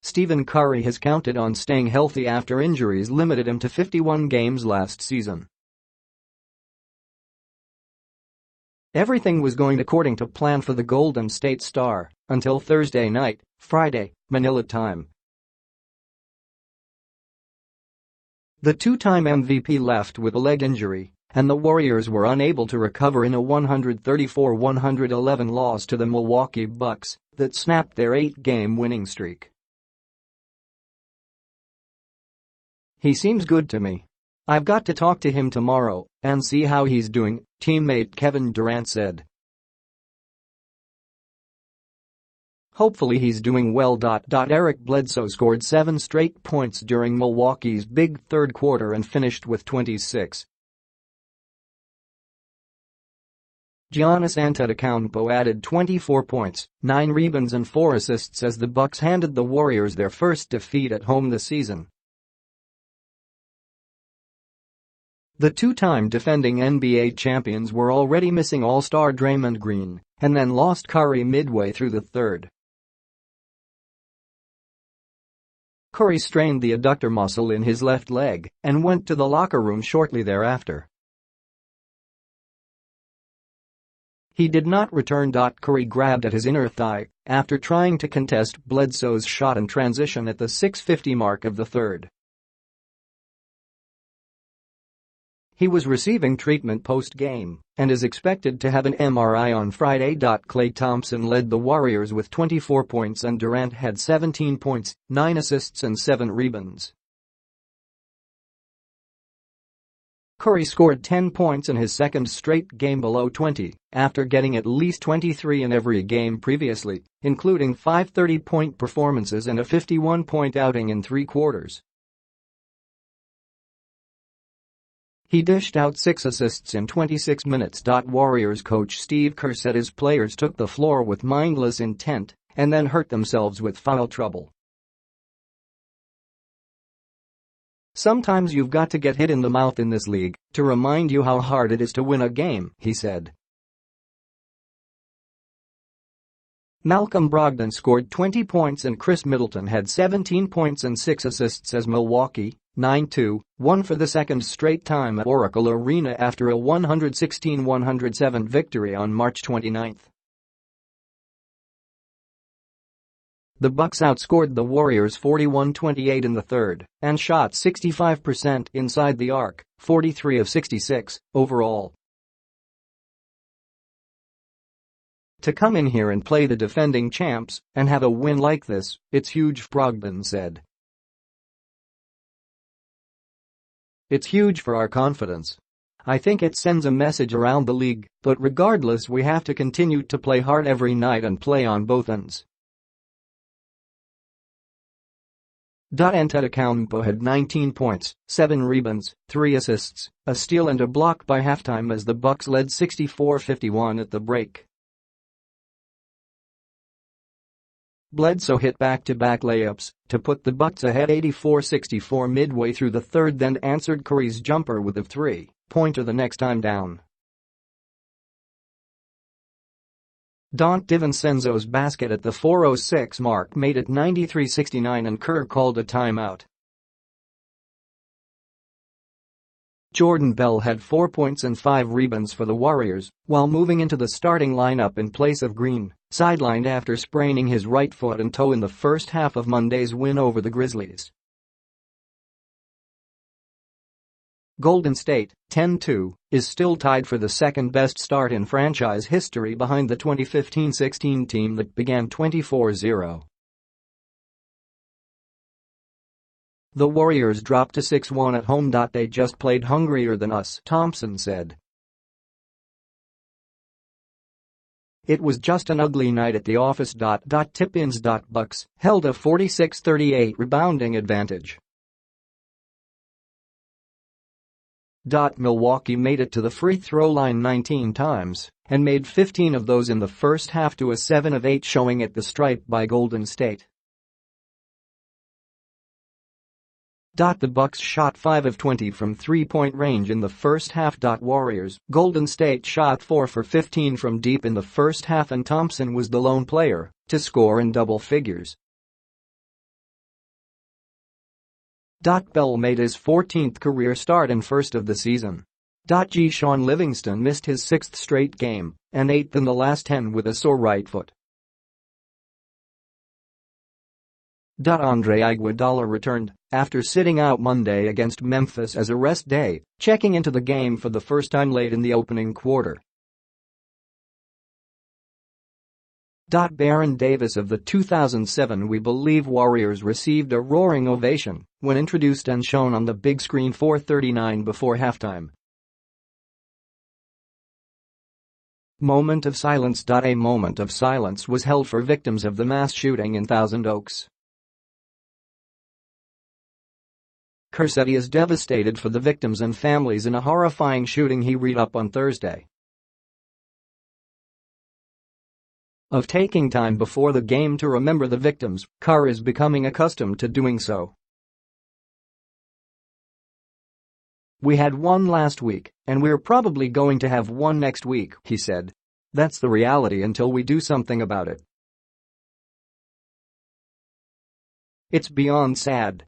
Stephen Curry has counted on staying healthy after injuries limited him to 51 games last season. Everything was going according to plan for the Golden State star until Thursday night, Friday, Manila time. The two-time MVP left with a leg injury, and the Warriors were unable to recover in a 134-111 loss to the Milwaukee Bucks that snapped their 8-game winning streak. "He seems good to me. I've got to talk to him tomorrow and see how he's doing," teammate Kevin Durant said. "Hopefully he's doing well." Eric Bledsoe scored 7 straight points during Milwaukee's big third quarter and finished with 26. Giannis Antetokounmpo added 24 points, 9 rebounds and 4 assists as the Bucks handed the Warriors their first defeat at home this season. The two-time defending NBA champions were already missing All-Star Draymond Green and then lost Curry midway through the third. Curry strained the adductor muscle in his left leg and went to the locker room shortly thereafter. He did not return. Curry grabbed at his inner thigh after trying to contest Bledsoe's shot in transition at the 6:50 mark of the third. He was receiving treatment post-game and is expected to have an MRI on Friday. Klay Thompson led the Warriors with 24 points and Durant had 17 points, 9 assists and 7 rebounds. Curry scored 10 points in his second straight game below 20 after getting at least 23 in every game previously, including 5 30-point performances and a 51-point outing in 3 quarters. He dished out 6 assists in 26 minutes. Warriors coach Steve Kerr said his players took the floor with mindless intent and then hurt themselves with foul trouble. "Sometimes you've got to get hit in the mouth in this league to remind you how hard it is to win a game," he said. Malcolm Brogdon scored 20 points and Chris Middleton had 17 points and 6 assists as Milwaukee, 9-2, won for the second straight time at Oracle Arena after a 116-107 victory on March 29. The Bucks outscored the Warriors 41-28 in the third and shot 65% inside the arc, 43 of 66 overall. "To come in here and play the defending champs and have a win like this, it's huge," Brogdon said. "It's huge for our confidence. I think it sends a message around the league, but regardless we have to continue to play hard every night and play on both ends." Antetokounmpo had 19 points, 7 rebounds, 3 assists, a steal and a block by halftime as the Bucks led 64-51 at the break. Bledsoe hit back-to-back layups to put the Bucks ahead 84-64 midway through the third, then answered Curry's jumper with a three-pointer the next time down. DiVincenzo's basket at the 4:06 mark made it 93-69 and Kerr called a timeout. Jordan Bell had 4 points and 5 rebounds for the Warriors while moving into the starting lineup in place of Green, sidelined after spraining his right foot and toe in the first half of Monday's win over the Grizzlies. Golden State, 10-2, is still tied for the second-best start in franchise history behind the 2015-16 team that began 24-0. The Warriors dropped to 6-1 at home. "They just played hungrier than us," Thompson said. "It was just an ugly night at the office. Tip-ins. Bucks held a 46-38 rebounding advantage. Milwaukee made it to the free throw line 19 times and made 15 of those in the first half to a 7 of 8 showing at the stripe by Golden State. The Bucks shot 5 of 20 from three-point range in the first half. Warriors, Golden State shot 4 for 15 from deep in the first half and Thompson was the lone player to score in double figures. Bell made his 14th career start and first of the season. G. Sean Livingston missed his 6th straight game and 8th in the last 10 with a sore right foot. Andre Iguodala returned after sitting out Monday against Memphis as a rest day, checking into the game for the first time late in the opening quarter. Baron Davis of the 2007 We Believe Warriors received a roaring ovation when introduced and shown on the big screen 4:39 before halftime. Moment of silence. A moment of silence was held for victims of the mass shooting in Thousand Oaks. Cursetti is devastated for the victims and families in a horrifying shooting he read up on Thursday. Of taking time before the game to remember the victims, Carr is becoming accustomed to doing so. "We had one last week, and we're probably going to have one next week," he said. "That's the reality until we do something about it. It's beyond sad."